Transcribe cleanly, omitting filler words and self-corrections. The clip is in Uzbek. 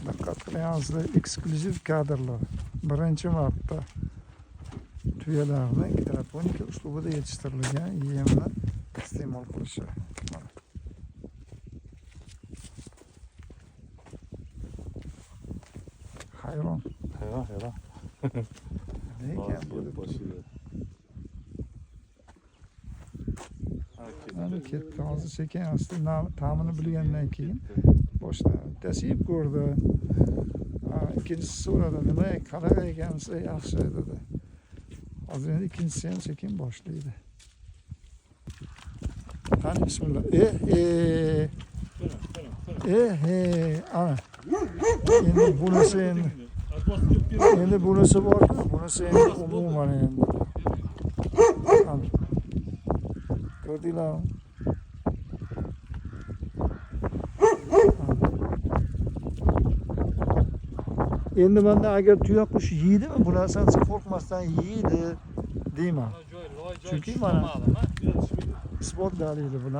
Diqqat qilyapsizlar, eksklyuziv kadrlar. Birinchi marta tuyalarni gidroponika uslubida yetishtirilgan yemni iste'mol qilishi. Hayron. Hayron. Nega bu deb Hadi ketdi. Hozir sekin asta ta'mini bilgandan keyin boshladi. Tasib ko'rdi. Ikkinchisi so'radi, nima qanaqa ekansiz, yaxshi dedi. Hozir endi ikkinchisi ham sekin boshlaydi. Qani bismillah. Ana. Endi bunisi endi bunisi bor-ku, bunisi endi umuman endi. Ko'rdinglarmi? Endi menda agar tuya qush yeydimi, bu narsani qo'rqmasdan yeydi deyman. Chunki mana isbot dalili bilan